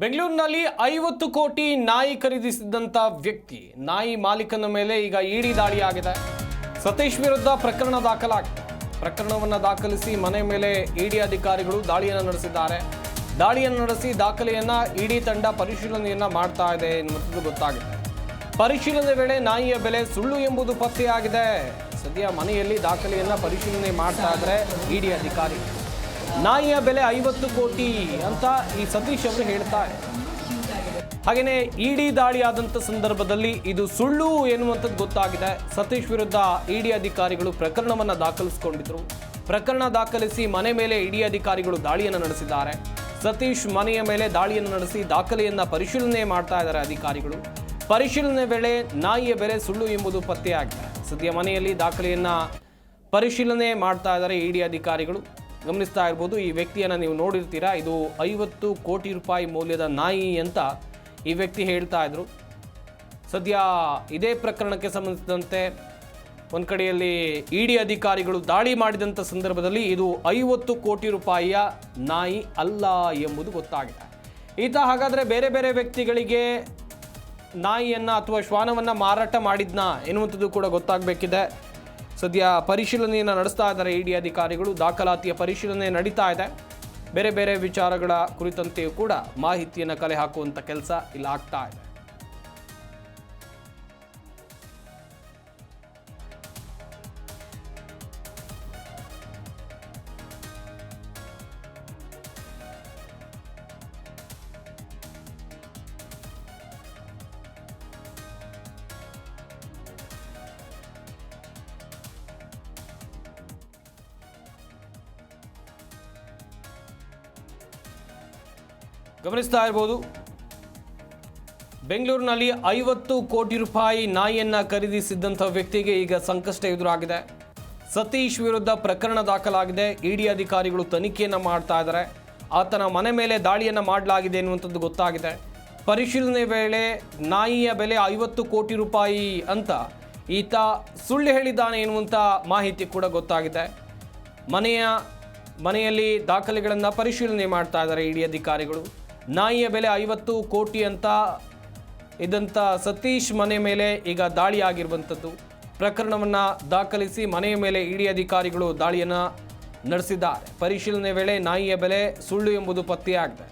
ಬೆಂಗಳೂರಿನಲ್ಲಿ 50 ಕೋಟಿ ನಾಯಿ ಖರೀದಿಸಿದಂತ ವ್ಯಕ್ತಿ ನಾಯಿ ಮಾಲೀಕನ ಮೇಲೆ ಈಗ ಇಡಿ ದಾಳಿಯಾಗಿದೆ. ಸತೀಶ್ ವಿರುದ್ಧ ಪ್ರಕರಣ ದಾಖಲಾಗಿದೆ. ಪ್ರಕರಣವನ್ನು ದಾಖಲಿಸಿ ಮನೆ ಮೇಲೆ ಇಡಿ ಅಧಿಕಾರಿಗಳು ದಾಳಿಯನ್ನು ನಡೆಸಿದ್ದಾರೆ. ದಾಳಿಯನ್ನು ನಡೆಸಿ ದಾಖಲೆಯನ್ನ ಇಡಿ ತಂಡ ಪರಿಶೀಲನೆಯನ್ನ ಮಾಡ್ತಾ ಇದೆ ಎನ್ನುವುದು ಗೊತ್ತಾಗಿದೆ. ಪರಿಶೀಲನೆ ವೇಳೆ ನಾಯಿಯ ಬೆಲೆ ಸುಳ್ಳು ಎಂಬುದು ಪತ್ತೆಯಾಗಿದೆ. ಸದ್ಯ ಮನೆಯಲ್ಲಿ ದಾಖಲೆಯನ್ನ ಪರಿಶೀಲನೆ ಮಾಡ್ತಾ ಇದ್ದಾರೆ ಇಡಿ ಅಧಿಕಾರಿ. ನಾಯಿಯ ಬೆಲೆ 50 ಕೋಟಿ ಅಂತ ಈ ಸತೀಶ್ ಅವರು ಹೇಳ್ತಾರೆ. ಹಾಗೆಯೇ ಇಡಿ ದಾಳಿಯಾದಂಥ ಸಂದರ್ಭದಲ್ಲಿ ಇದು ಸುಳ್ಳು ಎನ್ನುವಂಥದ್ದು ಗೊತ್ತಾಗಿದೆ. ಸತೀಶ್ ವಿರುದ್ಧ ಇಡಿ ಅಧಿಕಾರಿಗಳು ಪ್ರಕರಣವನ್ನು ದಾಖಲಿಸಿಕೊಂಡಿದ್ರು. ಪ್ರಕರಣ ದಾಖಲಿಸಿ ಮನೆ ಮೇಲೆ ಇಡಿ ಅಧಿಕಾರಿಗಳು ದಾಳಿಯನ್ನು ನಡೆಸಿದ್ದಾರೆ. ಸತೀಶ್ ಮನೆಯ ಮೇಲೆ ದಾಳಿಯನ್ನು ನಡೆಸಿ ದಾಖಲೆಯನ್ನು ಪರಿಶೀಲನೆ ಮಾಡ್ತಾ ಇದ್ದಾರೆ ಅಧಿಕಾರಿಗಳು. ಪರಿಶೀಲನೆ ವೇಳೆ ನಾಯಿಯ ಬೆಲೆ ಸುಳ್ಳು ಎಂಬುದು ಪತ್ತೆಯಾಗಿದೆ. ಸದ್ಯ ಮನೆಯಲ್ಲಿ ದಾಖಲೆಯನ್ನು ಪರಿಶೀಲನೆ ಮಾಡ್ತಾ ಇದ್ದಾರೆ ಇಡಿ ಅಧಿಕಾರಿಗಳು. ಗಮನಿಸ್ತಾ ಇರ್ಬೋದು, ಈ ವ್ಯಕ್ತಿಯನ್ನು ನೀವು ನೋಡಿರ್ತೀರಾ. ಇದು 50 ಕೋಟಿ ರೂಪಾಯಿ ಮೌಲ್ಯದ ನಾಯಿ ಅಂತ ಈ ವ್ಯಕ್ತಿ ಹೇಳ್ತಾ ಇದ್ರು. ಸದ್ಯ ಇದೇ ಪ್ರಕರಣಕ್ಕೆ ಸಂಬಂಧಿಸಿದಂತೆ ಒಂದು ಕಡೆಯಲ್ಲಿ ಇಡಿ ಅಧಿಕಾರಿಗಳು ದಾಳಿ ಮಾಡಿದಂಥ ಸಂದರ್ಭದಲ್ಲಿ ಇದು 50 ಕೋಟಿ ರೂಪಾಯಿಯ ನಾಯಿ ಅಲ್ಲ ಎಂಬುದು ಗೊತ್ತಾಗಿದೆ. ಈತ ಹಾಗಾದರೆ ಬೇರೆ ಬೇರೆ ವ್ಯಕ್ತಿಗಳಿಗೆ ನಾಯಿಯನ್ನು ಅಥವಾ ಶ್ವಾನವನ್ನು ಮಾರಾಟ ಮಾಡಿದ್ನಾ ಎನ್ನುವಂಥದ್ದು ಕೂಡ ಗೊತ್ತಾಗಬೇಕಿದೆ. ಸದ್ಯ ಪರಿಶೀಲನೆಯನ್ನು ನಡೆಸ್ತಾ ಇದ್ದಾರೆ ಇಡಿ ಅಧಿಕಾರಿಗಳು. ದಾಖಲಾತಿಯ ಪರಿಶೀಲನೆ ನಡೀತಾ ಇದೆ. ಬೇರೆ ಬೇರೆ ವಿಚಾರಗಳ ಕುರಿತಂತೆಯೂ ಕೂಡ ಮಾಹಿತಿಯನ್ನು ಕಲೆ ಹಾಕುವಂಥ ಕೆಲಸ ಇಲ್ಲಿ ಆಗ್ತಾ ಇದೆ. ಗಮನಿಸ್ತಾ ಇರ್ಬೋದು, ಬೆಂಗಳೂರಿನಲ್ಲಿ 50 ಕೋಟಿ ರೂಪಾಯಿ ನಾಯಿಯನ್ನು ಖರೀದಿಸಿದ್ದಂಥ ವ್ಯಕ್ತಿಗೆ ಈಗ ಸಂಕಷ್ಟ ಎದುರಾಗಿದೆ. ಸತೀಶ್ ವಿರುದ್ಧ ಪ್ರಕರಣ ದಾಖಲಾಗಿದೆ. ಇಡಿ ಅಧಿಕಾರಿಗಳು ತನಿಖೆಯನ್ನು ಮಾಡ್ತಾ ಇದ್ದಾರೆ. ಆತನ ಮನೆ ಮೇಲೆ ದಾಳಿಯನ್ನು ಮಾಡಲಾಗಿದೆ ಎನ್ನುವಂಥದ್ದು ಗೊತ್ತಾಗಿದೆ. ಪರಿಶೀಲನೆ ವೇಳೆ ನಾಯಿಯ ಬೆಲೆ 50 ಕೋಟಿ ರೂಪಾಯಿ ಅಂತ ಈತ ಸುಳ್ಳು ಹೇಳಿದ್ದಾನೆ ಎನ್ನುವಂಥ ಮಾಹಿತಿ ಕೂಡ ಗೊತ್ತಾಗಿದೆ. ಮನೆಯಲ್ಲಿ ದಾಖಲೆಗಳನ್ನು ಪರಿಶೀಲನೆ ಮಾಡ್ತಾ ಇದ್ದಾರೆ ಇಡಿ ಅಧಿಕಾರಿಗಳು. ನಾಯಿಯ ಬೆಲೆ 50 ಕೋಟಿ ಅಂತ ಇದ್ದಂಥ ಸತೀಶ್ ಮನೆ ಮೇಲೆ ಈಗ ದಾಳಿಯಾಗಿರುವಂಥದ್ದು. ಪ್ರಕರಣವನ್ನು ದಾಖಲಿಸಿ ಮನೆಯ ಮೇಲೆ ಇಡಿ ಅಧಿಕಾರಿಗಳು ದಾಳಿಯನ್ನು ನಡೆಸಿದ್ದಾರೆ. ಪರಿಶೀಲನೆ ವೇಳೆ ನಾಯಿಯ ಬೆಲೆ ಸುಳ್ಳು ಎಂಬುದು ಪತ್ತೆಯಾಗಿದೆ.